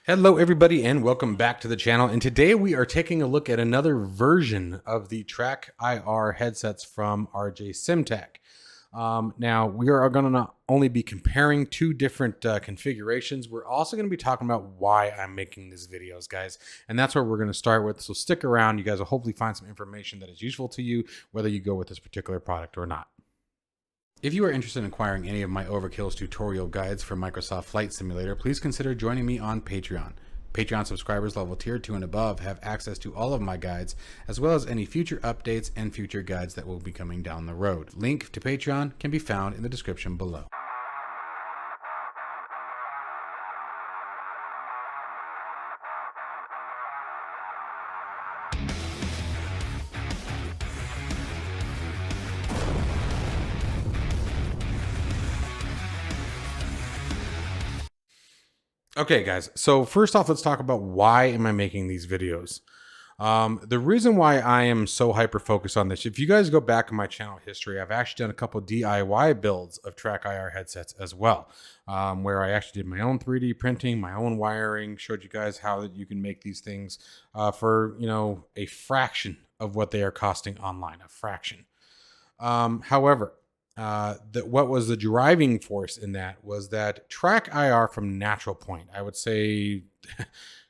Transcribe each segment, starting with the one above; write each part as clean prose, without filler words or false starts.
Hello everybody and welcome back to the channel, and today we are taking a look at another version of the trackir headsets from RJSimtech. Now we are going to not only be comparing two different configurations, we're also going to be talking about why I'm making these videos, guys, and that's where we're going to start with. So stick around, you guys will hopefully find some information that is useful to you whether you go with this particular product or not. If you are interested in acquiring any of my Overkills tutorial guides for Microsoft Flight Simulator, please consider joining me on Patreon. Patreon subscribers level tier 2 and above have access to all of my guides, as well as any future updates and future guides that will be coming down the road. Link to Patreon can be found in the description below. Okay, guys, so first off, let's talk about why am I making these videos. The reason why I am so hyper-focused on this, if you guys go back in my channel history, I've actually done a couple DIY builds of trackir headsets as well, where I actually did my own 3D printing, my own wiring, showed you guys how that you can make these things for, a fraction of what they are costing online, a fraction. However, what was the driving force in that was that trackir from Natural Point, I would say,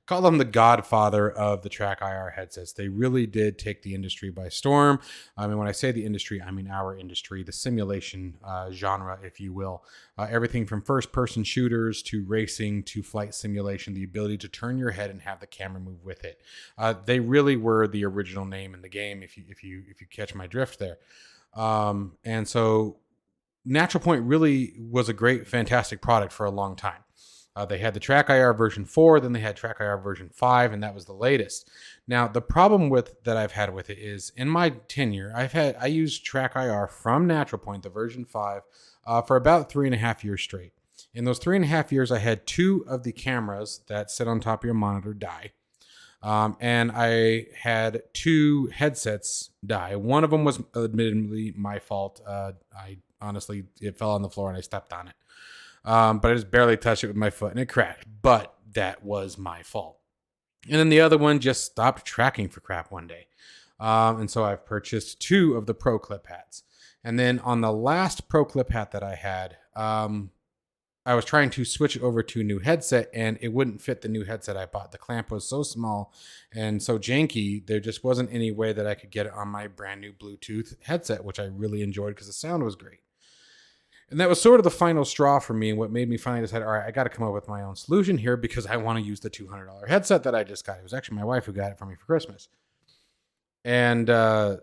call them the godfather of the trackir headsets. They really did take the industry by storm. I mean, when I say the industry, I mean our industry, the simulation genre, if you will. Everything from first-person shooters to racing to flight simulation, the ability to turn your head and have the camera move with it. They really were the original name in the game, if you catch my drift there. And so Natural Point really was a great, fantastic product for a long time. They had the trackir version 4, then they had trackir version 5, and that was the latest. Now, the problem that I've had with it is in my tenure, I used trackir from Natural Point, the version 5, for about 3.5 years straight. In those 3.5 years, I had 2 of the cameras that sit on top of your monitor die. And I had 2 headsets die. One of them was admittedly my fault. Honestly, it fell on the floor and I stepped on it. But I just barely touched it with my foot and it cracked. But that was my fault. And then the other one just stopped tracking for crap one day. And so I've purchased 2 of the Pro Clip hats. And then on the last Pro Clip hat that I had, I was trying to switch it over to a new headset and it wouldn't fit the new headset I bought. The clamp was so small and so janky, there just wasn't any way that I could get it on my brand new Bluetooth headset, which I really enjoyed because the sound was great. And that was sort of the final straw for me, and what made me finally decide, all right, I got to come up with my own solution here because I want to use the $200 headset that I just got. It was actually my wife who got it for me for Christmas. And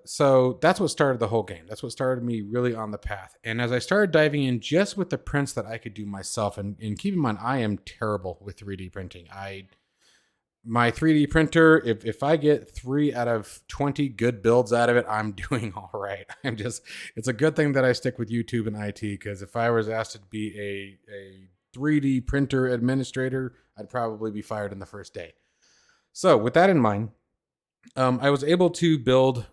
so that's what started the whole game. That's what started me really on the path. And as I started diving in just with the prints that I could do myself, and keep in mind, I am terrible with 3D printing. My 3D printer, if I get 3 out of 20 good builds out of it, I'm doing all right. It's a good thing that I stick with YouTube and IT, because if I was asked to be a 3D printer administrator, I'd probably be fired in the first day. So with that in mind, I was able to build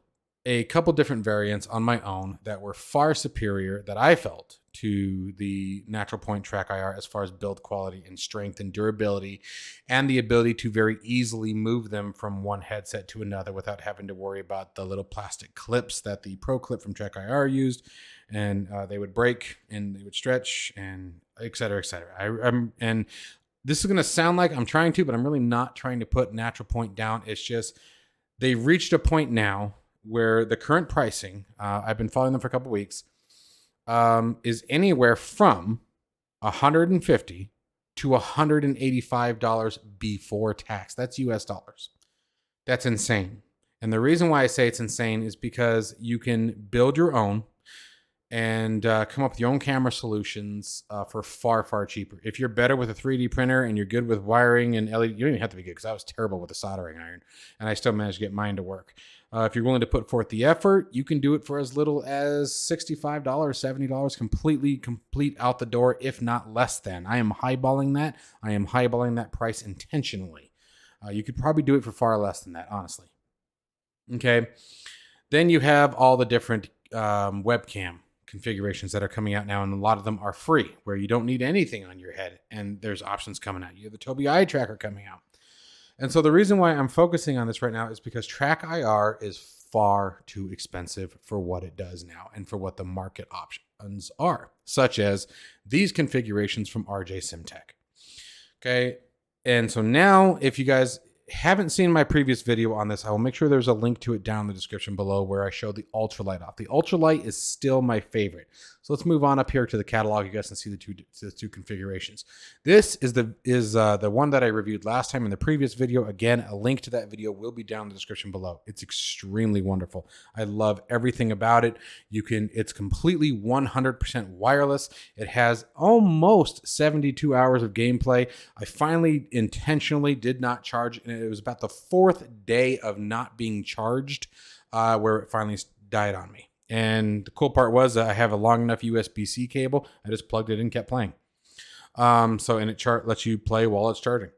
a couple different variants on my own that were far superior, that I felt, to the Natural Point trackir as far as build quality and strength and durability, and the ability to very easily move them from one headset to another without having to worry about the little plastic clips that the Pro Clip from trackir used, and they would break and they would stretch and et cetera, et cetera. And this is going to sound like I'm trying to, but I'm really not trying to put Natural Point down. It's just they've reached a point now where the current pricing, I've been following them for a couple weeks, is anywhere from $150 to $185 before tax. That's US dollars. That's insane. And the reason why I say it's insane is because you can build your own and come up with your own camera solutions for far, far cheaper. If you're better with a 3D printer and you're good with wiring and LED, you don't even have to be good, because I was terrible with a soldering iron and I still managed to get mine to work. If you're willing to put forth the effort, you can do it for as little as $65, $70, complete out the door, if not less than. I am highballing that. I am highballing that price intentionally. You could probably do it for far less than that, honestly. Okay. Then you have all the different webcam configurations that are coming out now, and a lot of them are free, where you don't need anything on your head, and there's options coming out. You have the Tobii eye tracker coming out. And so the reason why I'm focusing on this right now is because trackir is far too expensive for what it does now and for what the market options are, such as these configurations from RJSimtech. Okay. And so now, if you guys haven't seen my previous video on this, I will make sure there's a link to it down in the description below where I show the ultralight off. The ultralight is still my favorite. So let's move on up here to the catalog. You guys can see the two configurations. This is the one that I reviewed last time in the previous video. Again, a link to that video will be down in the description below. It's extremely wonderful. I love everything about it. It's completely 100% wireless. It has almost 72 hours of gameplay. I finally intentionally did not charge, and it was about the 4th day of not being charged where it finally died on me. And the cool part was that I have a long enough USB-C cable. I just plugged it in and kept playing. And it lets you play while it's charging.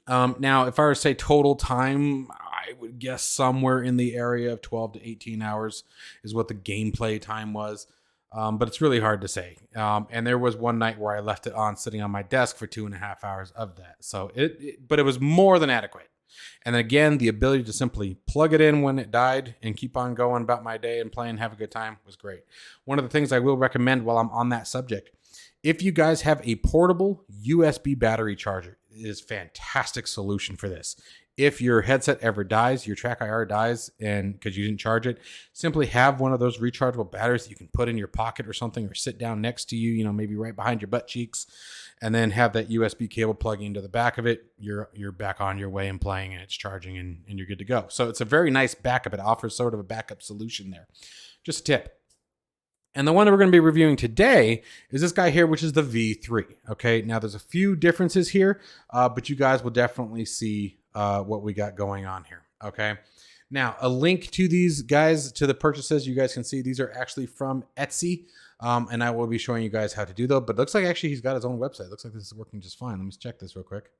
Now, if I were to say total time, I would guess somewhere in the area of 12 to 18 hours is what the gameplay time was. But it's really hard to say. And there was one night where I left it on sitting on my desk for 2.5 hours of that. So but it was more than adequate. And then again, the ability to simply plug it in when it died and keep on going about my day and play and have a good time was great. One of the things I will recommend while I'm on that subject, if you guys have a portable USB battery charger, it is a fantastic solution for this. If your headset ever dies, your trackir dies, and because you didn't charge it, simply have one of those rechargeable batteries that you can put in your pocket or something, or sit down next to you, maybe right behind your butt cheeks, and then have that USB cable plugging into the back of it. You're back on your way and playing, and it's charging, and you're good to go. So it's a very nice backup. It offers sort of a backup solution there. Just a tip. And the one that we're going to be reviewing today is this guy here, which is the V3. Okay, now there's a few differences here, but you guys will definitely see what we got going on here. Okay, now a link to these guys, to the purchases, you guys can see these are actually from Etsy, and I will be showing you guys how to do those. But it looks like actually he's got his own website. Looks like this is working just fine. Let me check this real quick.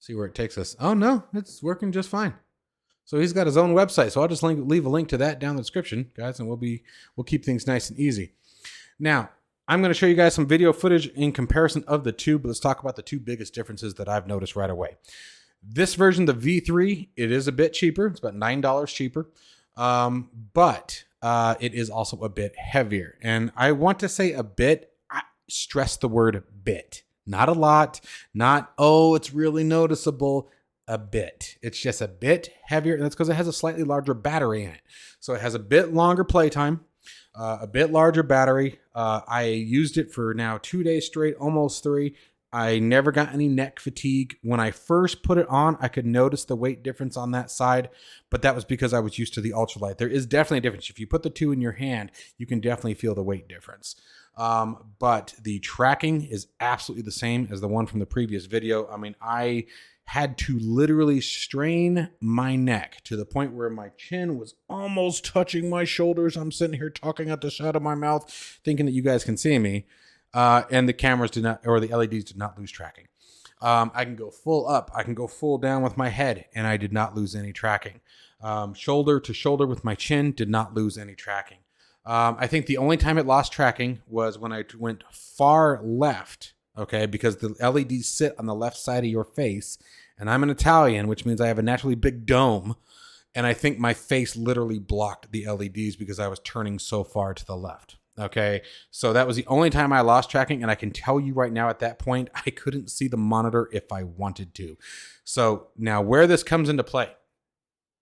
See where it takes us. Oh no, it's working just fine. So he's got his own website. So I'll just leave a link to that down in the description, guys, and we'll keep things nice and easy. Now, I'm going to show you guys some video footage in comparison of the two, but let's talk about the two biggest differences that I've noticed right away. This version, the V3, it is a bit cheaper. It's about $9 cheaper, but it is also a bit heavier. And I want to say a bit, I stress the word bit. Not a lot, not, oh, it's really noticeable. A bit. It's just a bit heavier, and that's because it has a slightly larger battery in it. So it has a bit longer playtime, a bit larger battery. I used it for now 2 days straight, almost 3. I never got any neck fatigue. When I first put it on, I could notice the weight difference on that side, but that was because I was used to the ultralight. There is definitely a difference. If you put the two in your hand, you can definitely feel the weight difference. But the tracking is absolutely the same as the one from the previous video. I mean, I had to literally strain my neck to the point where my chin was almost touching my shoulders. I'm sitting here talking out the side of my mouth, thinking that you guys can see me. And the cameras did not, or the LEDs did not lose tracking. I can go full up. I can go full down with my head, and I did not lose any tracking. Shoulder to shoulder with my chin, did not lose any tracking. I think the only time it lost tracking was when I went far left, okay, because the LEDs sit on the left side of your face, and I'm an Italian, which means I have a naturally big dome, and I think my face literally blocked the LEDs because I was turning so far to the left. Okay, so that was the only time I lost tracking, and I can tell you right now at that point, I couldn't see the monitor if I wanted to. So now where this comes into play,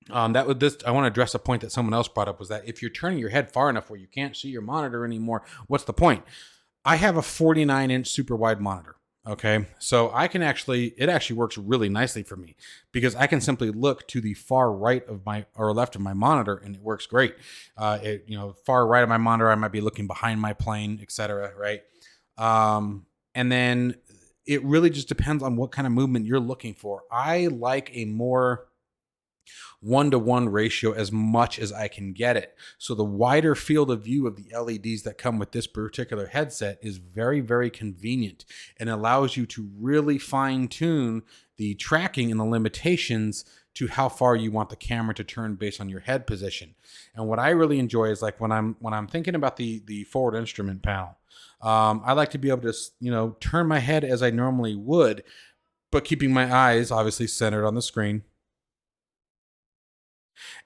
I want to address a point that someone else brought up, was that if you're turning your head far enough where you can't see your monitor anymore, what's the point? I have a 49-inch super wide monitor. Okay, so it actually works really nicely for me because I can simply look to the far right of or left of my monitor, and it works great. Far right of my monitor, I might be looking behind my plane, etc. Right, and then it really just depends on what kind of movement you're looking for. I like a more 1-to-1 ratio as much as I can get it. So the wider field of view of the LEDs that come with this particular headset is very, very convenient and allows you to really fine tune the tracking and the limitations to how far you want the camera to turn based on your head position. And what I really enjoy is like when I'm thinking about the forward instrument panel, I like to be able to turn my head as I normally would, but keeping my eyes obviously centered on the screen,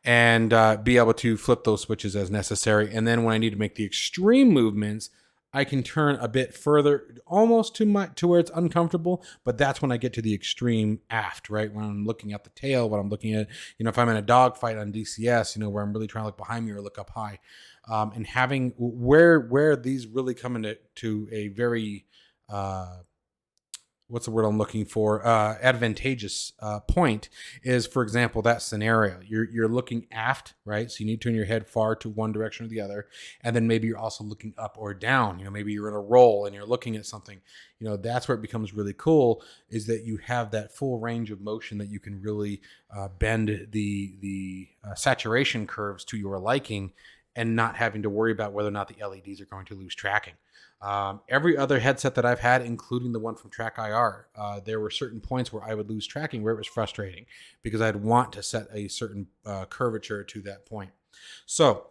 and be able to flip those switches as necessary. And then when I need to make the extreme movements, I can turn a bit further, almost to where it's uncomfortable. But that's when I get to the extreme aft, right? When I'm looking at the tail, when I'm looking at, if I'm in a dogfight on DCS, where I'm really trying to look behind me or look up high, and having where these really come into a very what's the word I'm looking for? Advantageous point is, for example, that scenario. You're looking aft, right? So you need to turn your head far to one direction or the other, and then maybe you're also looking up or down. Maybe you're in a roll and you're looking at something. That's where it becomes really cool. Is that you have that full range of motion that you can really bend the saturation curves to your liking, and not having to worry about whether or not the LEDs are going to lose tracking. Every other headset that I've had, including the one from trackir, there were certain points where I would lose tracking, where it was frustrating because I'd want to set a certain curvature to that point. So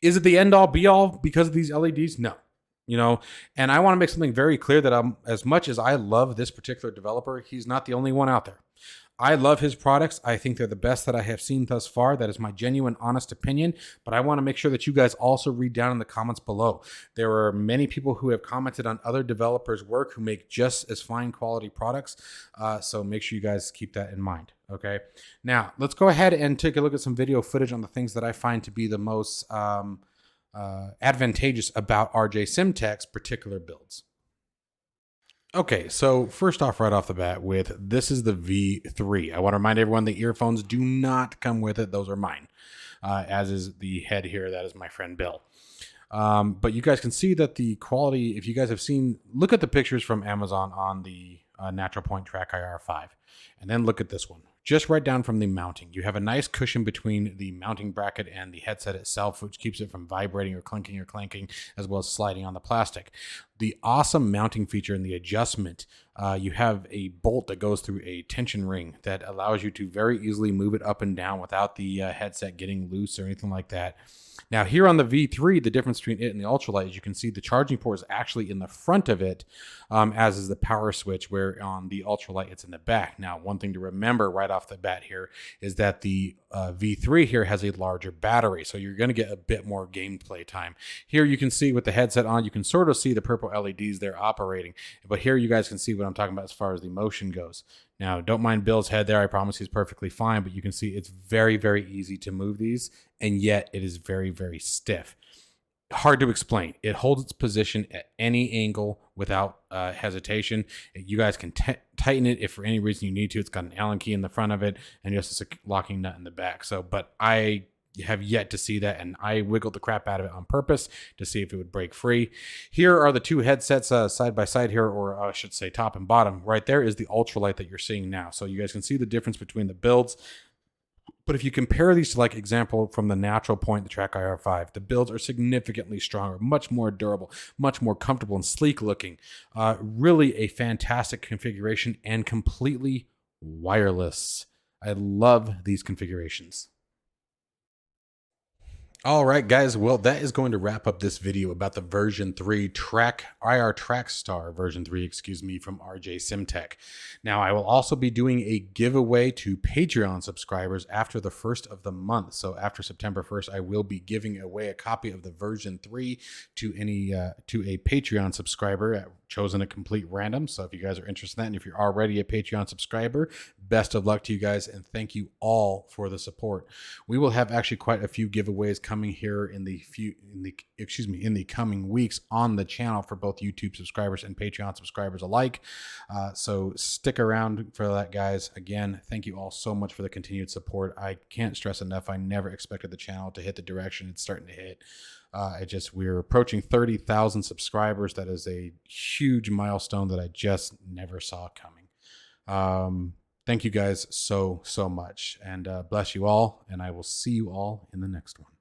is it the end all be all because of these LEDs? No. And I want to make something very clear that as much as I love this particular developer, he's not the only one out there. I love his products. I think they're the best that I have seen thus far. That is my genuine, honest opinion. But I want to make sure that you guys also read down in the comments below. There are many people who have commented on other developers' work who make just as fine quality products. So make sure you guys keep that in mind. Okay. Now, let's go ahead and take a look at some video footage on the things that I find to be the most advantageous about RJSimtech's particular builds. Okay, so first off, right off the bat this is the V3. I want to remind everyone the earphones do not come with it. Those are mine, as is the head here. That is my friend Bill. But you guys can see that the quality, if you guys have seen, look at the pictures from Amazon on the Natural Point trackir 5. And then look at this one. Just right down from the mounting. You have a nice cushion between the mounting bracket and the headset itself, which keeps it from vibrating or clinking or clanking, as well as sliding on the plastic. The awesome mounting feature and the adjustment, you have a bolt that goes through a tension ring that allows you to very easily move it up and down without the headset getting loose or anything like that. Now here on the V3, the difference between it and the ultralight is you can see the charging port is actually in the front of it, as is the power switch, where on the ultralight it's in the back. Now, one thing to remember right off the bat here is that the V3 here has a larger battery, so you're going to get a bit more gameplay time. Here you can see with the headset on, you can sort of see the purple LEDs there operating, but here you guys can see what I'm talking about as far as the motion goes. Now, don't mind Bill's head there. I promise he's perfectly fine, but you can see it's very, very easy to move these, and yet it is very, very stiff. Hard to explain. It holds its position at any angle without hesitation. You guys can tighten it if for any reason you need to. It's got an Allen key in the front of it and just a locking nut in the back. But I have yet to see that, and I wiggled the crap out of it on purpose to see if it would break free. Here are the two headsets side by side here, or I should say top and bottom. Right there is the ultralight that you're seeing now. So you guys can see the difference between the builds. But if you compare these to, like, example from the Natural Point, the trackir 5, the builds are significantly stronger, much more durable, much more comfortable and sleek looking. Really a fantastic configuration and completely wireless. I love these configurations. All right, guys. Well, that is going to wrap up this video about the version 3 IRTrackStar version 3, from RJSimtech. Now, I will also be doing a giveaway to Patreon subscribers after the 1st of the month. So after September 1st, I will be giving away a copy of the version 3 to a Patreon subscriber chosen at complete random. So if you guys are interested in that, and if you're already a Patreon subscriber, best of luck to you guys, and thank you all for the support. We will have actually quite a few giveaways coming here in the coming weeks on the channel for both YouTube subscribers and Patreon subscribers alike. So stick around for that, guys. Again, thank you all so much for the continued support. I can't stress enough, I never expected the channel to hit the direction it's starting to hit. We're approaching 30,000 subscribers. That is a huge milestone that I just never saw coming. Thank you guys so much, and bless you all, and I will see you all in the next one.